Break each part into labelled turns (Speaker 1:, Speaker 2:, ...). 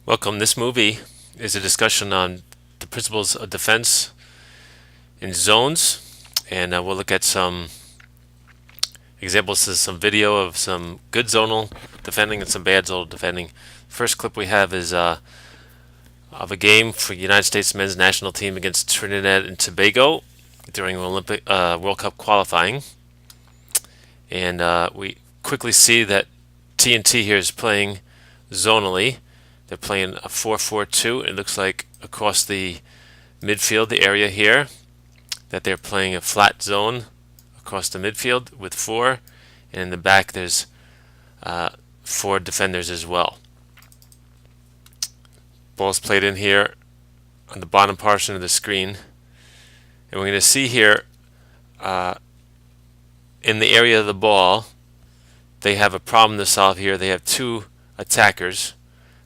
Speaker 1: Welcome. This movie is a discussion on the principles of defense in zones, and we'll look at some examples of some video of some good zonal defending and some bad zonal defending. First clip we have is of a game for the United States men's national team against Trinidad and Tobago during Olympic World Cup qualifying, and we quickly see that TNT here is playing zonally. They're playing a 4-4-2. It looks like across the midfield, the area here, that they're playing a flat zone across the midfield with four, and in the back there's four defenders as well. Ball's played in here on the bottom portion of the screen, and we're going to see here in the area of the ball, they have a problem to solve here. They have two attackers.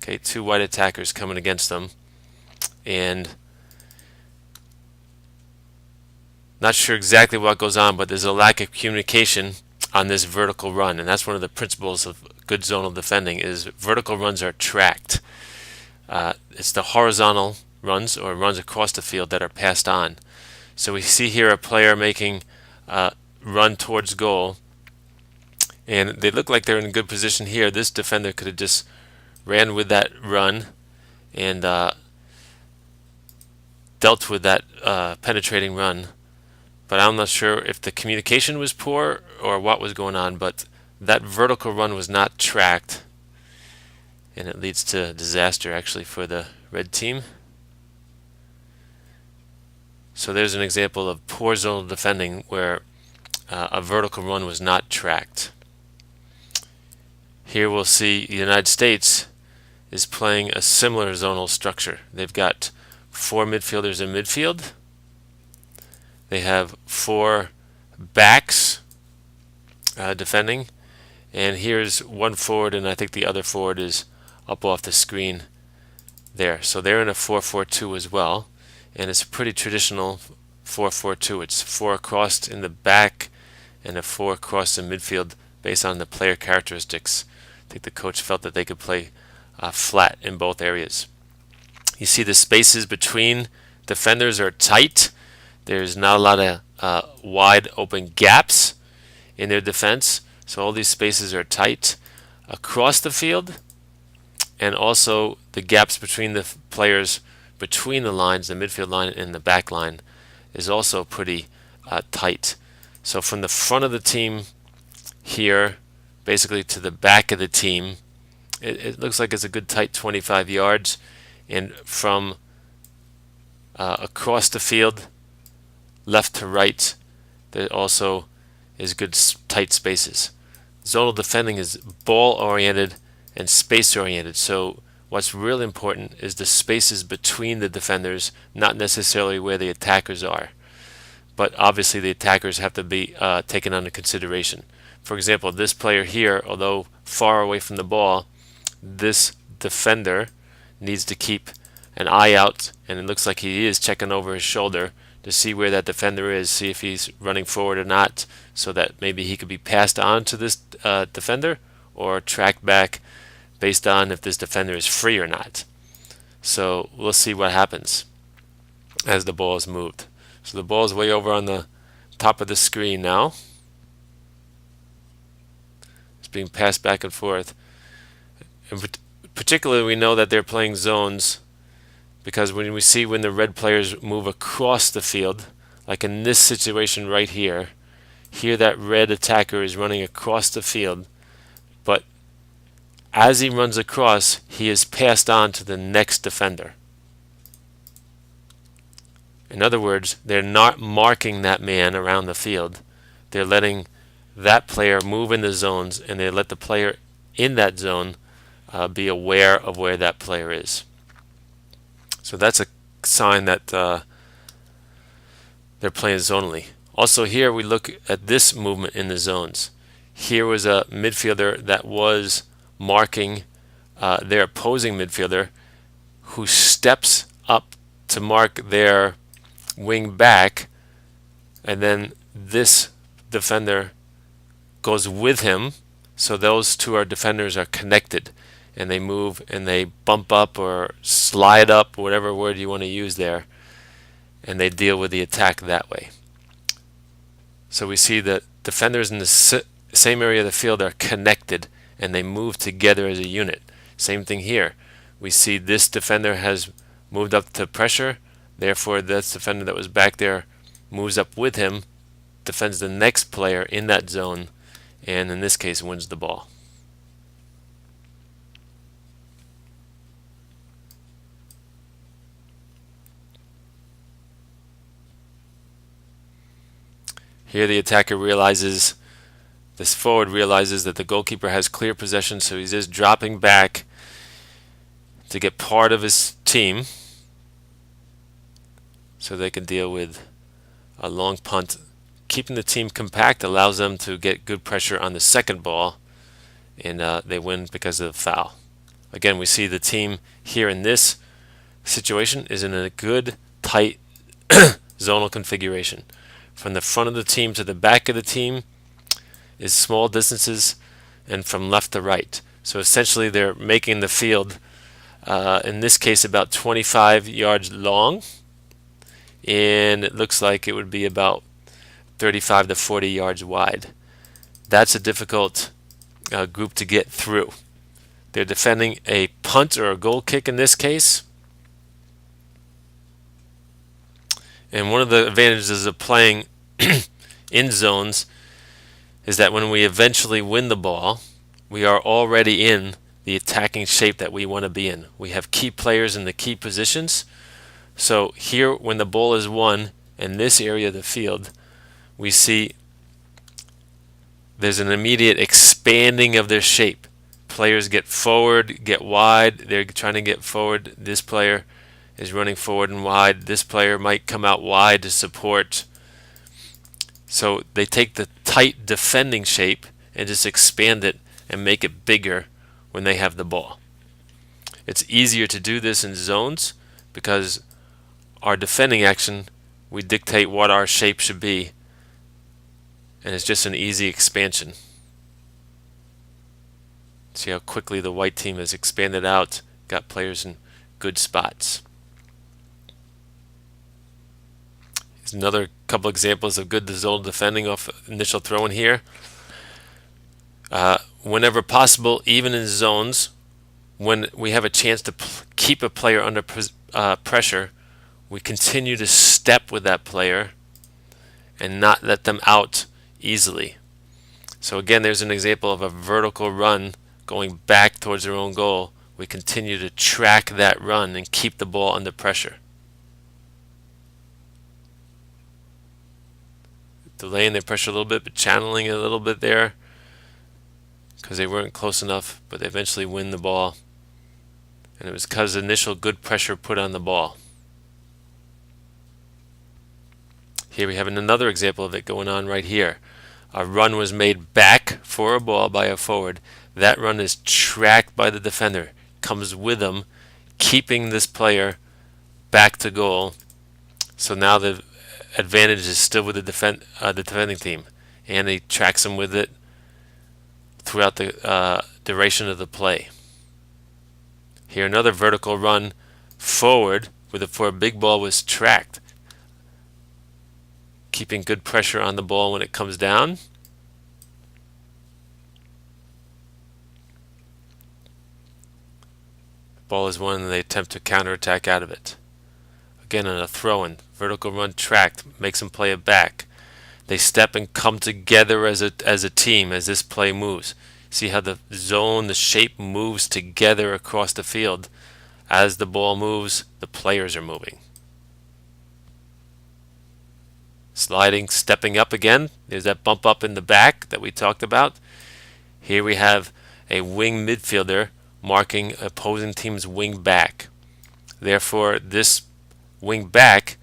Speaker 1: Okay, two white attackers coming against them, and not sure exactly what goes on, but there's a lack of communication on this vertical run, and that's one of the principles of good zonal defending. Is vertical runs are tracked. It's the horizontal runs or runs across the field that are passed on. So we see here a player making a run towards goal, and they look like they're in a good position here. This defender could have just ran with that run and dealt with that penetrating run. But I'm not sure if the communication was poor or what was going on, but that vertical run was not tracked, and it leads to disaster actually for the red team. So there's an example of poor zonal defending where a vertical run was not tracked. Here we'll see the United States is playing a similar zonal structure. They've got four midfielders in midfield. They have four backs defending, and here's one forward, and I think the other forward is up off the screen there. So they're in a 4-4-2 as well, and it's a pretty traditional 4-4-2. It's four across in the back and a four across in midfield based on the player characteristics. I think the coach felt that they could play flat in both areas. You see the spaces between defenders are tight. There's not a lot of wide open gaps in their defense, so all these spaces are tight across the field, and also the gaps between the players between the lines, the midfield line and the back line, is also pretty tight. So from the front of the team here basically to the back of the team, it looks like it's a good tight 25 yards, and from across the field left to right there also is good tight spaces. Zonal defending is ball oriented and space oriented, so what's really important is the spaces between the defenders, not necessarily where the attackers are, but obviously the attackers have to be taken under consideration. For example, this player here, although far away from the ball, this defender needs to keep an eye out, and it looks like he is checking over his shoulder to see where that defender is, see if he's running forward or not, so that maybe he could be passed on to this defender or tracked back based on if this defender is free or not. So we'll see what happens as the ball is moved. So the ball is way over on the top of the screen now. It's being passed back and forth. And particularly we know that they're playing zones because when we see when the red players move across the field, like in this situation right here, here that red attacker is running across the field, but as he runs across, he is passed on to the next defender. In other words, they're not marking that man around the field. They're letting that player move in the zones, and they let the player in that zone be aware of where that player is. So that's a sign that they're playing zonally. Also here we look at this movement in the zones. Here was a midfielder that was marking their opposing midfielder, who steps up to mark their wing back, and then this defender goes with him, so those two defenders are connected. and they move and they bump up or slide up, whatever word you want to use there, and they deal with the attack that way. So we see that defenders in the same area of the field are connected and they move together as a unit. Same thing here. We see this defender has moved up to pressure, therefore this defender that was back there moves up with him, defends the next player in that zone, and in this case wins the ball. Here the attacker realizes, this forward realizes that the goalkeeper has clear possession, so he's just dropping back to get part of his team so they can deal with a long punt. Keeping the team compact allows them to get good pressure on the second ball, and they win because of the foul. Again, we see the team here in this situation is in a good, tight zonal configuration. From the front of the team to the back of the team is small distances, and from left to right. So essentially they're making the field, in this case, about 25 yards long, and it looks like it would be about 35 to 40 yards wide. That's a difficult group to get through. They're defending a punt or a goal kick in this case. And one of the advantages of playing in zones is that when we eventually win the ball, we are already in the attacking shape that we want to be in. We have key players in the key positions. So here, when the ball is won in this area of the field, we see there's an immediate expanding of their shape. Players get forward, get wide. They're trying to get forward. This player is running forward and wide. This player might come out wide to support. So they take the tight defending shape and just expand it and make it bigger when they have the ball. It's easier to do this in zones because our defending action, we dictate what our shape should be, and it's just an easy expansion. See how quickly the white team has expanded out, got players in good spots. Here's another couple examples of good zonal defending off initial throw in here. Whenever possible, even in zones, when we have a chance to keep a player under pressure, we continue to step with that player and not let them out easily. So again, there's an example of a vertical run going back towards their own goal. We continue to track that run and keep the ball under pressure. Delaying their pressure a little bit, but channeling it a little bit there because they weren't close enough, but they eventually win the ball. And it was because of initial good pressure put on the ball. Here we have another example of it going on right here. A run was made back for a ball by a forward. That run is tracked by the defender, comes with them, keeping this player back to goal. So now the advantage is still with the defending team, and he tracks him with it throughout the duration of the play. Here another vertical run forward for a big ball was tracked, keeping good pressure on the ball when it comes down. Ball is won and they attempt to counterattack out of it. Again, on a throw-in, vertical run tracked, makes them play it back. They step and come together as a team as this play moves. See how the zone, the shape moves together across the field. As the ball moves, the players are moving. Sliding, stepping up again. There's that bump up in the back that we talked about. Here we have a wing midfielder marking opposing team's wing back. Therefore, this wing back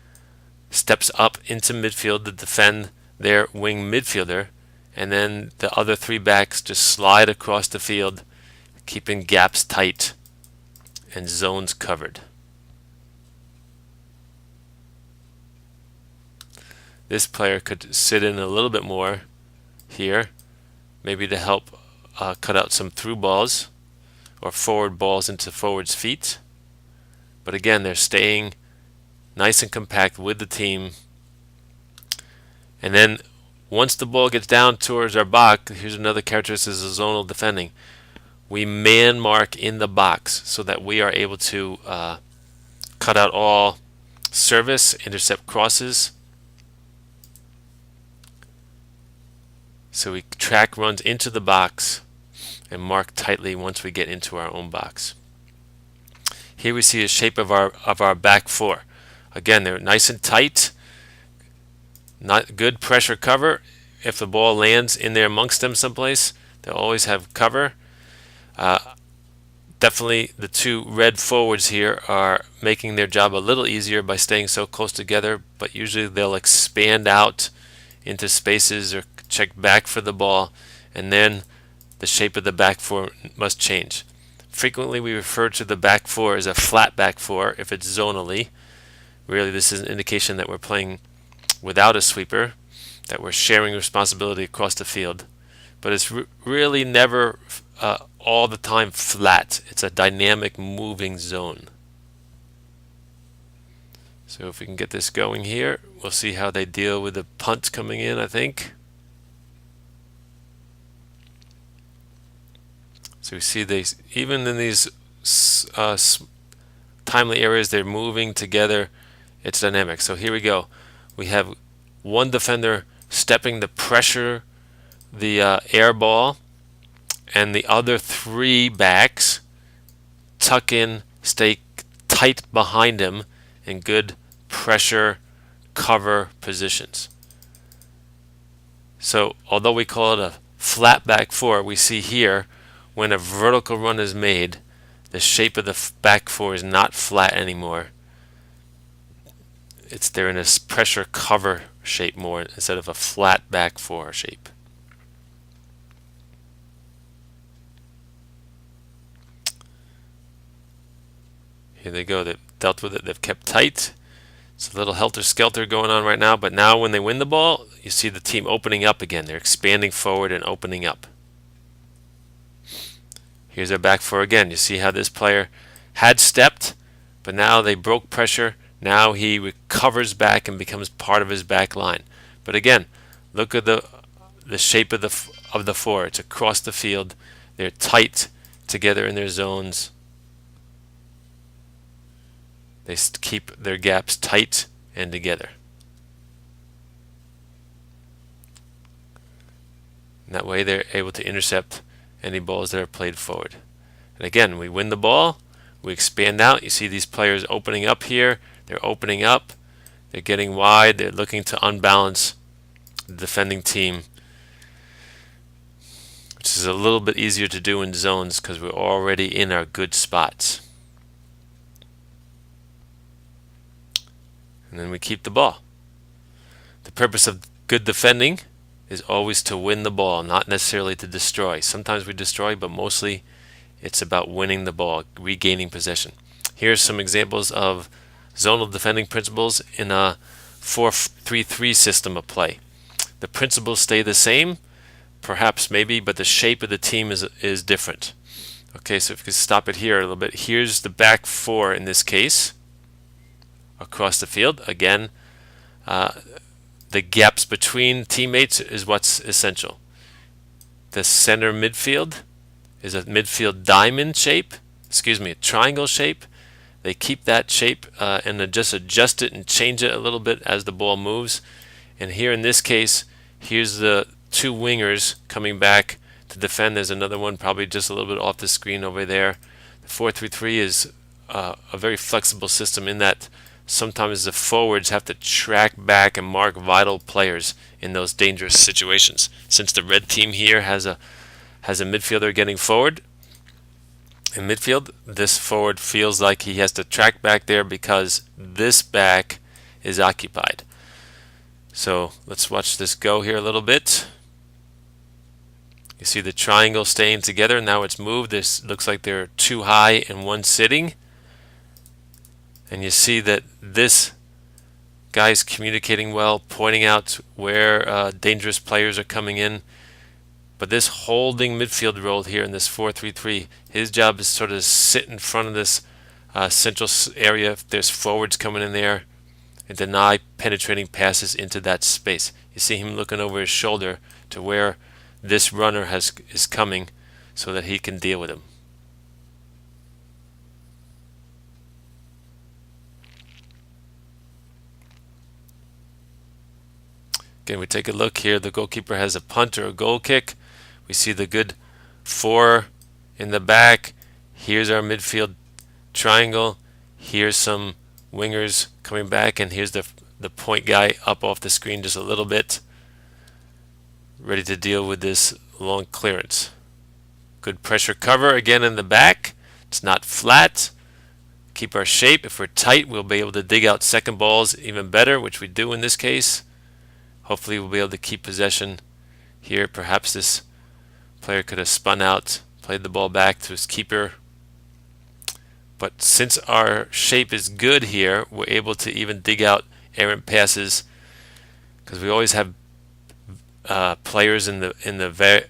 Speaker 1: steps up into midfield to defend their wing midfielder, and then the other three backs just slide across the field, keeping gaps tight and zones covered. This player could sit in a little bit more here, maybe to help cut out some through balls or forward balls into forwards' feet. But again, they're staying nice and compact with the team. And then once the ball gets down towards our box, here's another characteristic of zonal defending. We man mark in the box so that we are able to cut out all service, intercept crosses. So we track runs into the box and mark tightly once we get into our own box. Here we see the shape of our back four. Again, they're nice and tight. Not good pressure cover. If the ball lands in there amongst them someplace, they'll always have cover. Definitely the two red forwards here are making their job a little easier by staying so close together, but usually they'll expand out into spaces or check back for the ball, and then the shape of the back four must change. Frequently we refer to the back four as a flat back four if it's zonally. Really, this is an indication that we're playing without a sweeper, that we're sharing responsibility across the field. But it's really never all the time flat. It's a dynamic moving zone. So if we can get this going here, we'll see how they deal with the punt coming in, I think. So we see these, even in these timely areas, they're moving together. It's dynamic. So here we go. We have one defender stepping to pressure the air ball, and the other three backs tuck in, stay tight behind him in good pressure cover positions. So although we call it a flat back four, we see here when a vertical run is made, the shape of the back four is not flat anymore. They're in a pressure cover shape more instead of a flat back four shape. Here they go. They've dealt with it. They've kept tight. It's a little helter-skelter going on right now, but now when they win the ball, you see the team opening up again. They're expanding forward and opening up. Here's their back four again. You see how this player had stepped, but now they broke pressure. Now he recovers back and becomes part of his back line. But again, look at the shape of the four. It's across the field. They're tight together in their zones. They keep their gaps tight and together. And that way they're able to intercept any balls that are played forward. And again, we win the ball, we expand out. You see these players opening up here. They're opening up. They're getting wide. They're looking to unbalance the defending team, which is a little bit easier to do in zones because we're already in our good spots. And then we keep the ball. The purpose of good defending is always to win the ball, not necessarily to destroy. Sometimes we destroy, but mostly it's about winning the ball, regaining possession. Here's some examples of zonal defending principles in a 4-3-3 system of play. The principles stay the same, perhaps maybe, but the shape of the team is different. Okay, so if we could stop it here a little bit. Here's the back four in this case. Across the field, again, the gaps between teammates is what's essential. The center midfield is a midfield diamond shape, a triangle shape. They keep that shape and just adjust it and change it a little bit as the ball moves. And here in this case, here's the two wingers coming back to defend. There's another one probably just a little bit off the screen over there. The 4-3-3 is a very flexible system in that sometimes the forwards have to track back and mark vital players in those dangerous situations. Since the red team here has a midfielder getting forward in midfield, this forward feels like he has to track back there because this back is occupied. So let's watch this go here a little bit. You see the triangle staying together. Now it's moved. This looks like they're two high and one sitting. And you see that this guy's communicating well, pointing out where dangerous players are coming in. But this holding midfield role here in this 4-3-3, his job is sort of sit in front of this central area if there's forwards coming in there and deny penetrating passes into that space. You see him looking over his shoulder to where this runner is coming so that he can deal with him. Again, we take a look here. The goalkeeper has a punt or a goal kick. We see the good 4 in the back. Here's our midfield triangle. Here's some wingers coming back, and here's the point guy up off the screen just a little bit, ready to deal with this long clearance. Good pressure cover again in the back. It's not flat. Keep our shape. If we're tight, we'll be able to dig out second balls even better, which we do in this case. Hopefully we'll be able to keep possession here. Perhaps this player could have spun out, played the ball back to his keeper. But since our shape is good here, we're able to even dig out errant passes because we always have players in the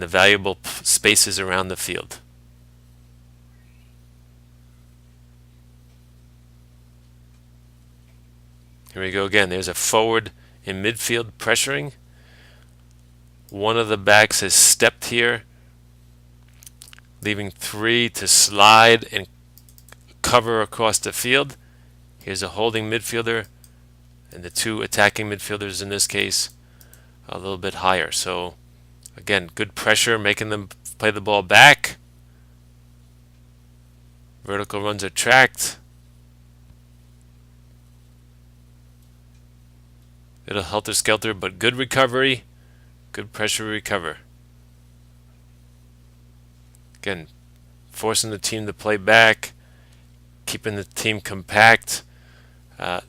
Speaker 1: valuable spaces around the field. Here we go again. There's a forward in midfield pressuring. One of the backs has stepped here, leaving 3 to slide and cover across the field. Here's a holding midfielder, and the 2 attacking midfielders in this case a little bit higher. So again, good pressure, making them play the ball back. Vertical runs are tracked. It'll helter-skelter, but good recovery, good pressure recover. Again, forcing the team to play back, keeping the team compact.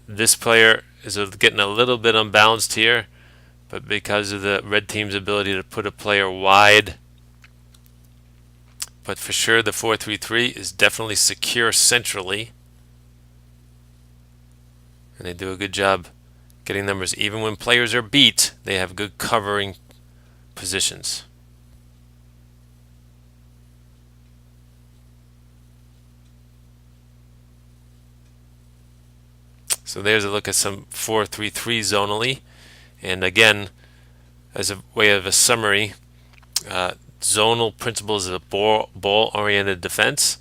Speaker 1: This player is getting a little bit unbalanced here, but because of the red team's ability to put a player wide. But for sure, the 4-3-3 is definitely secure centrally, and they do a good job getting numbers. Even when players are beat, they have good covering positions. So there's a look at some 4-3-3 zonally. And again, as a way of a summary, zonal principles of ball-oriented defense.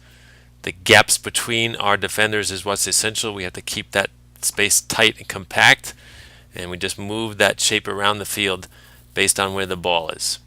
Speaker 1: The gaps between our defenders is what's essential. We have to keep that space tight and compact, and we just move that shape around the field based on where the ball is.